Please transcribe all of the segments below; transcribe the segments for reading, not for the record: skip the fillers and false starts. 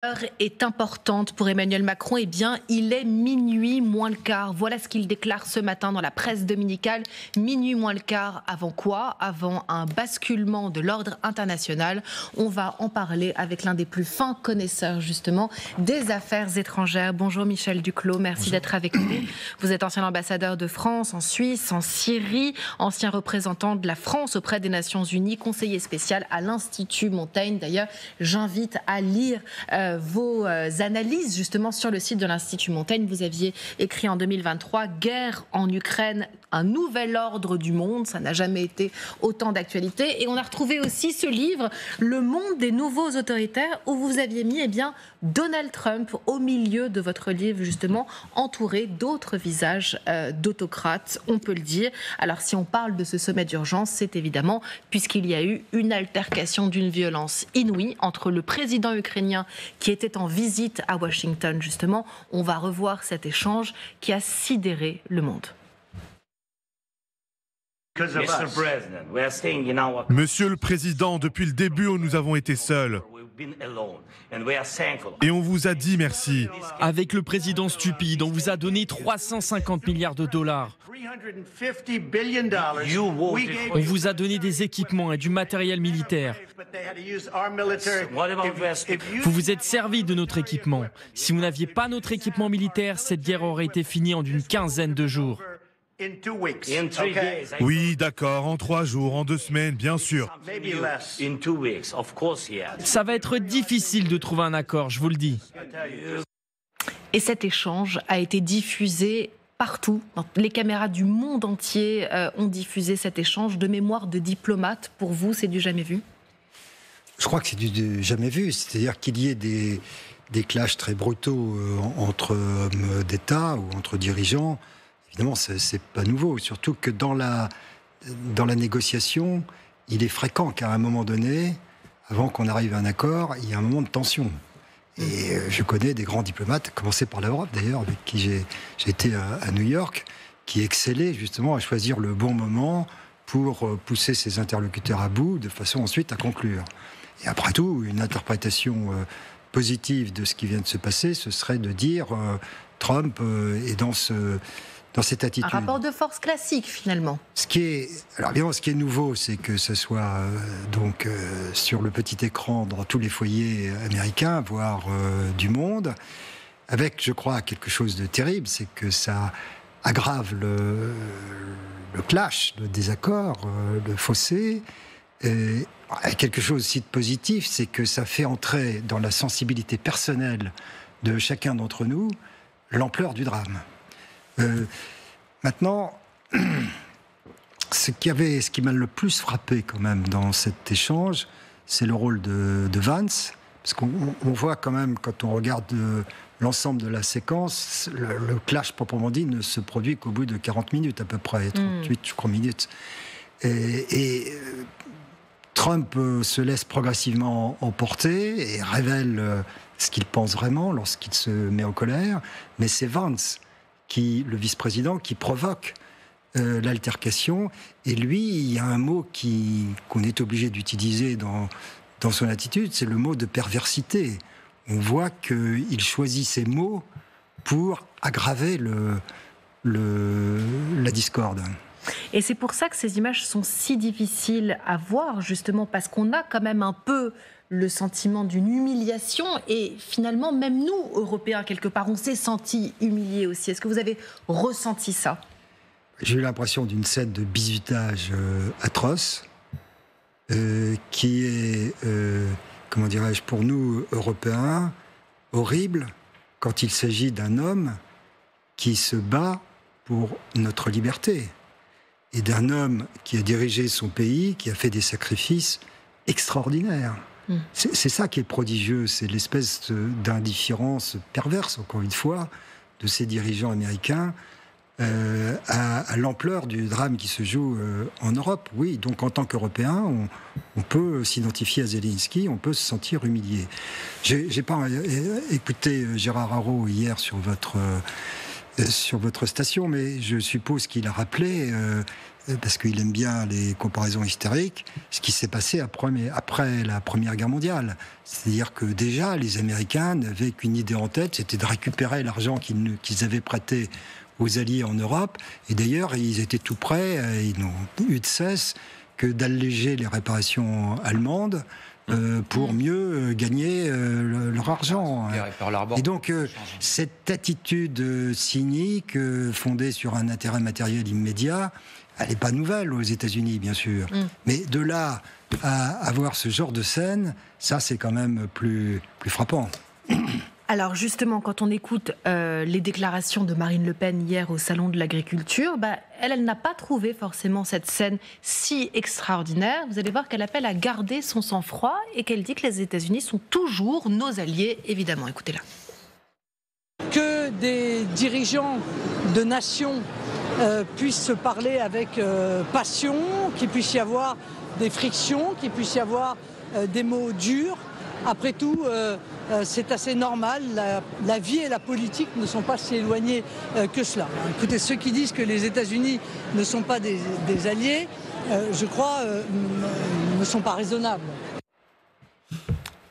L'heure est importante pour Emmanuel Macron. Eh bien, il est minuit moins le quart. Voilà ce qu'il déclare ce matin dans la presse dominicale. Minuit moins le quart, avant quoi? Avant un basculement de l'ordre international. On va en parler avec l'un des plus fins connaisseurs, justement, des affaires étrangères. Bonjour Michel Duclos, merci d'être avec nous. Vous êtes ancien ambassadeur de France en Suisse, en Syrie, ancien représentant de la France auprès des Nations Unies, conseiller spécial à l'Institut Montaigne. D'ailleurs, j'invite à lire vos analyses justement sur le site de l'Institut Montaigne. Vous aviez écrit en 2023 « Guerre en Ukraine, un nouvel ordre du monde ». Ça n'a jamais été autant d'actualité. Et on a retrouvé aussi ce livre « Le monde des nouveaux autoritaires » où vous aviez mis Donald Trump au milieu de votre livre, justement, entouré d'autres visages d'autocrates, on peut le dire. Alors si on parle de ce sommet d'urgence, c'est évidemment puisqu'il y a eu une altercation d'une violence inouïe entre le président ukrainien qui était en visite à Washington, justement. On va revoir cet échange qui a sidéré le monde. Monsieur le Président, depuis le début, nous avons été seuls. Et on vous a dit merci. Avec le président stupide, on vous a donné 350 milliards de dollars. On vous a donné des équipements et du matériel militaire. Vous vous êtes servi de notre équipement. Si vous n'aviez pas notre équipement militaire, cette guerre aurait été finie en une quinzaine de jours. Oui, d'accord, en 3 jours, en 2 semaines, bien sûr. Ça va être difficile de trouver un accord, je vous le dis. Et cet échange a été diffusé partout. Les caméras du monde entier ont diffusé cet échange. De mémoire de diplomate, pour vous, c'est du jamais vu? Je crois que c'est du jamais vu. C'est-à-dire qu'il y ait des clashs très brutaux entre hommes d'État ou entre dirigeants. Évidemment, c'est pas nouveau. Surtout que dans la négociation, il est fréquent qu'à un moment donné, avant qu'on arrive à un accord, il y a un moment de tension. Et je connais des grands diplomates, à commencer par l'Europe d'ailleurs, avec qui j'ai été à New York, qui excellaient justement à choisir le bon moment pour pousser ses interlocuteurs à bout, de façon ensuite à conclure. Et après tout, une interprétation positive de ce qui vient de se passer, ce serait de dire Trump est dans cette attitude. Un rapport de force classique, finalement. Alors évidemment, ce qui est nouveau, c'est que ce soit sur le petit écran dans tous les foyers américains, voire du monde, avec, je crois, quelque chose de terrible, c'est que ça aggrave le clash, le désaccord, le fossé. Et quelque chose aussi de positif, c'est que ça fait entrer dans la sensibilité personnelle de chacun d'entre nous l'ampleur du drame. Maintenant, ce qui m'a le plus frappé quand même dans cet échange, c'est le rôle de Vance, parce qu'on voit quand même, quand on regarde l'ensemble de la séquence, le clash proprement dit ne se produit qu'au bout de 40 minutes à peu près, 38 je crois minutes. Et Trump se laisse progressivement emporter et révèle ce qu'il pense vraiment lorsqu'il se met en colère, mais c'est Vance, le vice-président, qui provoque l'altercation. Et lui, il y a un mot qu'on est obligé d'utiliser dans son attitude, c'est le mot de perversité. On voit qu'il choisit ses mots pour aggraver la discorde. Et c'est pour ça que ces images sont si difficiles à voir, justement, parce qu'on a quand même un peu le sentiment d'une humiliation, et finalement, même nous, Européens, quelque part, on s'est sentis humiliés aussi. Est-ce que vous avez ressenti ça? J'ai eu l'impression d'une scène de bizutage atroce, qui est, comment dirais-je, pour nous, Européens, horrible, quand il s'agit d'un homme qui se bat pour notre liberté, et d'un homme qui a dirigé son pays, qui a fait des sacrifices extraordinaires. C'est ça qui est prodigieux, c'est l'espèce d'indifférence perverse, encore une fois, de ces dirigeants américains à l'ampleur du drame qui se joue en Europe. Oui, donc en tant qu'Européens, on peut s'identifier à Zelensky, on peut se sentir humilié. J'ai pas écouté Gérard Haro hier sur votre sur votre station, mais je suppose qu'il a rappelé, parce qu'il aime bien les comparaisons historiques, ce qui s'est passé après la Première Guerre mondiale. C'est-à-dire que déjà, les Américains n'avaient qu'une idée en tête, c'était de récupérer l'argent qu'ils avaient prêté aux Alliés en Europe. Et d'ailleurs, ils étaient tout prêts, ils n'ont eu de cesse que d'alléger les réparations allemandes pour mieux gagner leur argent. Et donc, cette attitude cynique, fondée sur un intérêt matériel immédiat, elle n'est pas nouvelle aux États-Unis, bien sûr. Mais de là à avoir ce genre de scène, ça, c'est quand même plus frappant. Alors justement, quand on écoute les déclarations de Marine Le Pen hier au Salon de l'Agriculture, elle n'a pas trouvé forcément cette scène si extraordinaire. Vous allez voir qu'elle appelle à garder son sang-froid et qu'elle dit que les États-Unis sont toujours nos alliés, évidemment. Écoutez-la. Que des dirigeants de nations puissent se parler avec passion, qu'il puisse y avoir des frictions, qu'il puisse y avoir des mots durs. Après tout, c'est assez normal. La vie et la politique ne sont pas si éloignées que cela. Écoutez, ceux qui disent que les États-Unis ne sont pas des alliés, je crois, ne sont pas raisonnables.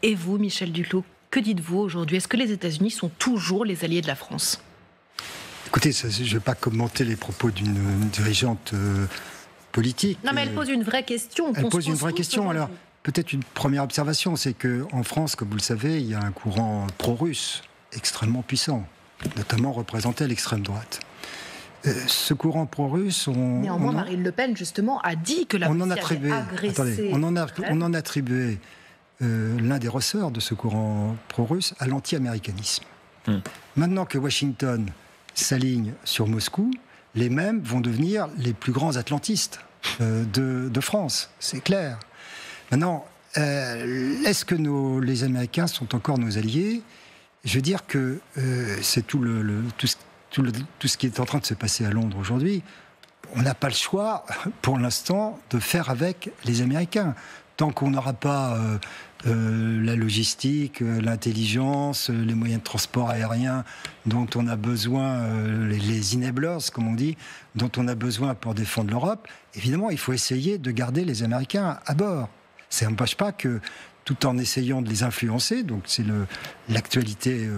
Et vous, Michel Duclos, que dites-vous aujourd'hui? Est-ce que les États-Unis sont toujours les alliés de la France? Écoutez, je ne vais pas commenter les propos d'une dirigeante politique. Non, mais elle pose une vraie question. Elle pose une vraie question, alors... Peut-être une première observation, c'est qu'en France, comme vous le savez, il y a un courant pro-russe extrêmement puissant, notamment représenté à l'extrême droite. Ce courant pro-russe... Néanmoins, Marine Le Pen, justement, a dit que la Russie avait agressé... On en attribuait l'un des ressorts de ce courant pro-russe à l'anti-américanisme. Maintenant que Washington s'aligne sur Moscou, les mêmes vont devenir les plus grands atlantistes de France, c'est clair. Maintenant, est-ce que les Américains sont encore nos alliés? Je veux dire que c'est tout ce qui est en train de se passer à Londres aujourd'hui. On n'a pas le choix, pour l'instant, de faire avec les Américains. Tant qu'on n'aura pas la logistique, l'intelligence, les moyens de transport aérien dont on a besoin, les enablers, comme on dit, dont on a besoin pour défendre l'Europe, évidemment, il faut essayer de garder les Américains à bord. Ça n'empêche pas que, tout en essayant de les influencer, donc c'est l'actualité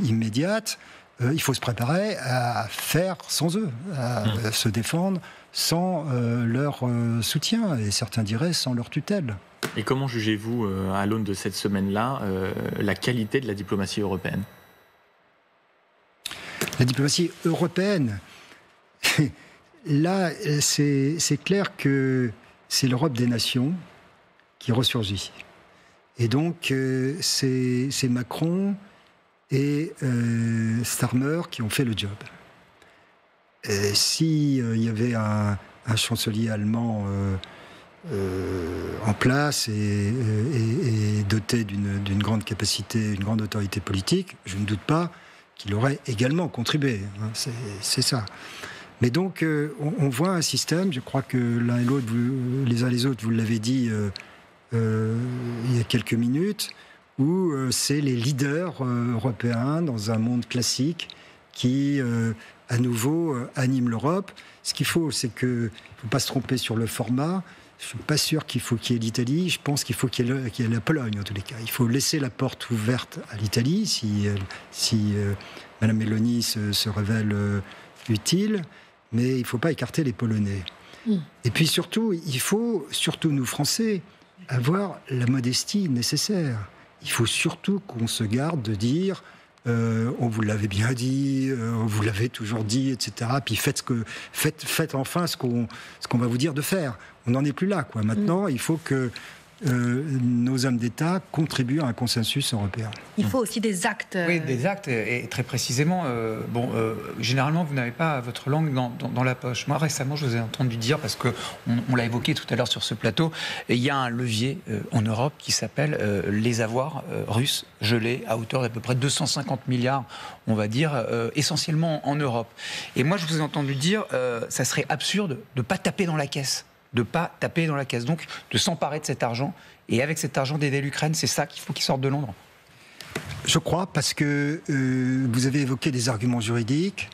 immédiate, il faut se préparer à faire sans eux, à se défendre sans leur soutien, et certains diraient sans leur tutelle. Et comment jugez-vous, à l'aune de cette semaine-là, la qualité de la diplomatie européenne? La diplomatie européenne, là, c'est clair que c'est l'Europe des nations qui ressurgit. Et donc, c'est Macron et Starmer qui ont fait le job. S'il y avait un chancelier allemand en place et doté d'une grande capacité, une grande autorité politique, je ne doute pas qu'il aurait également contribué. C'est ça. Mais donc, on voit un système, je crois que l'un et l'autre, les uns les autres, vous l'avez dit il y a quelques minutes, où c'est les leaders européens dans un monde classique qui, à nouveau, animent l'Europe. Ce qu'il faut, c'est qu'il ne faut pas se tromper sur le format. Je ne suis pas sûr qu'il faut qu'il y ait l'Italie. Je pense qu'il faut qu'il y ait la Pologne, en tous les cas. Il faut laisser la porte ouverte à l'Italie, si Mme Meloni se révèle utile, mais il ne faut pas écarter les Polonais. Et puis surtout, il faut, surtout nous Français, avoir la modestie nécessaire. Il faut surtout qu'on se garde de dire on vous l'avait bien dit, on vous l'avait toujours dit, etc. Puis faites enfin ce qu'on va vous dire de faire. On n'en est plus là, quoi. Maintenant, il faut que nos hommes d'État contribuent à un consensus européen. Il faut aussi des actes. Oui, des actes, et très précisément, généralement, vous n'avez pas votre langue dans la poche. Moi, récemment, je vous ai entendu dire, parce qu'on l'a évoqué tout à l'heure sur ce plateau, et il y a un levier en Europe qui s'appelle les avoirs russes gelés à hauteur d'à peu près 250 milliards, on va dire, essentiellement en Europe. Et moi, je vous ai entendu dire, ça serait absurde de ne pas taper dans la caisse. Donc de s'emparer de cet argent, et avec cet argent d'aider l'Ukraine, c'est ça qu'il faut qu'il sorte de Londres. Je crois, parce que vous avez évoqué des arguments juridiques.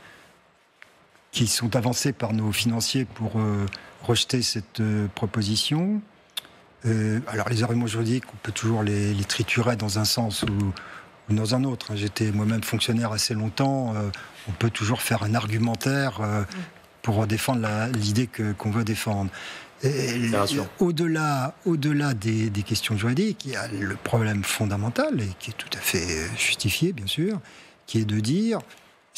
qui sont avancées par nos financiers pour rejeter cette proposition. Alors les arguments juridiques, on peut toujours les triturer dans un sens ou dans un autre. J'étais moi-même fonctionnaire assez longtemps. On peut toujours faire un argumentaire pour défendre l'idée qu'on veut défendre. Au-delà des questions juridiques, il y a le problème fondamental, et qui est tout à fait justifié, bien sûr, qui est de dire,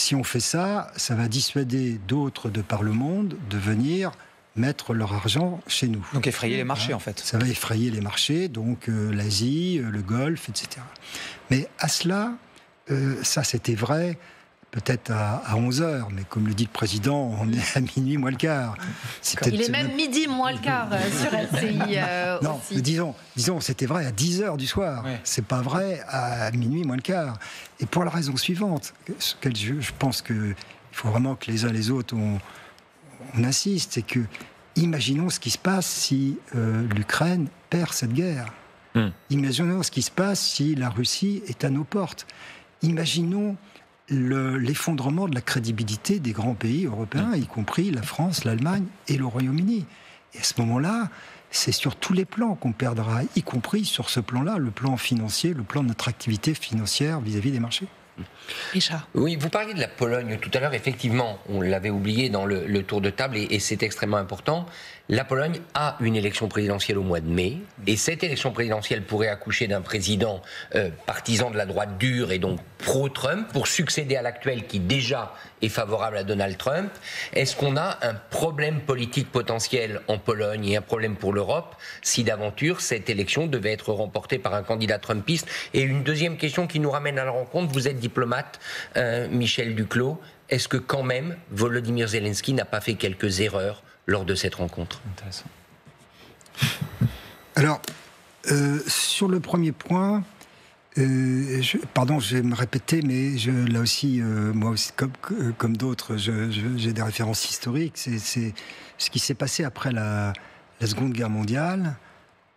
si on fait ça, ça va dissuader d'autres de par le monde de venir mettre leur argent chez nous. Donc effrayer les marchés, en fait. Ça va effrayer les marchés, donc l'Asie, le Golfe, etc. Mais à cela, ça c'était vrai peut-être à 11h, mais comme le dit le président, on est à minuit moins le quart. Il est même midi moins le quart sur LCI non, aussi. Disons, c'était vrai à 10h du soir. Ouais. C'est pas vrai à minuit moins le quart. Et pour la raison suivante, je pense qu'il faut vraiment que les uns les autres on insiste, c'est que imaginons ce qui se passe si l'Ukraine perd cette guerre. Imaginons ce qui se passe si la Russie est à nos portes. Imaginons l'effondrement de la crédibilité des grands pays européens, y compris la France, l'Allemagne et le Royaume-Uni. Et à ce moment-là, c'est sur tous les plans qu'on perdra, y compris sur ce plan-là, le plan financier, le plan de notre activité financière vis-à-vis des marchés. Richard. Oui, vous parliez de la Pologne tout à l'heure. Effectivement, on l'avait oublié dans le tour de table et c'est extrêmement important. La Pologne a une élection présidentielle au mois de mai et cette élection présidentielle pourrait accoucher d'un président partisan de la droite dure et donc pro-Trump pour succéder à l'actuel qui déjà est favorable à Donald Trump. Est-ce qu'on a un problème politique potentiel en Pologne et un problème pour l'Europe si d'aventure cette élection devait être remportée par un candidat trumpiste? Et une deuxième question qui nous ramène à la rencontre, vous êtes diplomate, Michel Duclos, est-ce que quand même Volodymyr Zelensky n'a pas fait quelques erreurs lors de cette rencontre? Intéressant. Alors, sur le premier point, je vais me répéter, mais là aussi, moi aussi, comme d'autres, j'ai des références historiques. C'est ce qui s'est passé après la Seconde Guerre mondiale.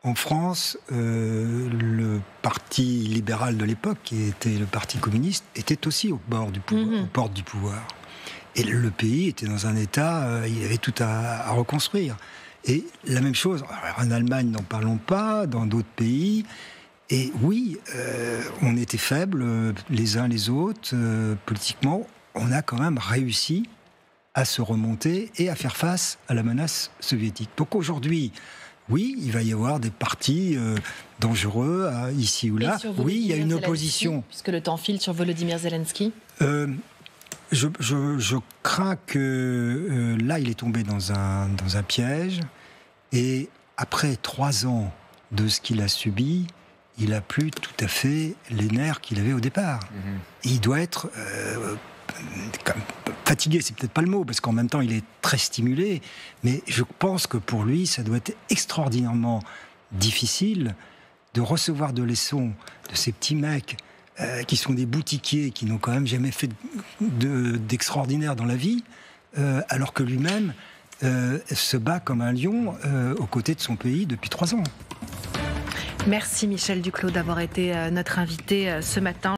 En France, le parti libéral de l'époque, qui était le parti communiste, était aussi au bord du pouvoir, aux portes du pouvoir. Et le pays était dans un état, il avait tout à reconstruire. Et la même chose, en Allemagne, n'en parlons pas, dans d'autres pays. Et oui, on était faibles les uns les autres, politiquement. On a quand même réussi à se remonter et à faire face à la menace soviétique. Donc aujourd'hui, oui, il va y avoir des partis dangereux ici ou là. Oui, il y a une opposition. Puisque le temps file sur Volodymyr Zelensky. Je crains que là, il est tombé dans un piège. Et après 3 ans de ce qu'il a subi, il n'a plus tout à fait les nerfs qu'il avait au départ. Il doit être fatigué, c'est peut-être pas le mot, parce qu'en même temps, il est très stimulé. Mais je pense que pour lui, ça doit être extraordinairement difficile de recevoir de leçons de ces petits mecs qui sont des boutiquiers, qui n'ont quand même jamais fait d'extraordinaire dans la vie, alors que lui-même se bat comme un lion aux côtés de son pays depuis 3 ans. Merci Michel Duclos d'avoir été notre invité ce matin.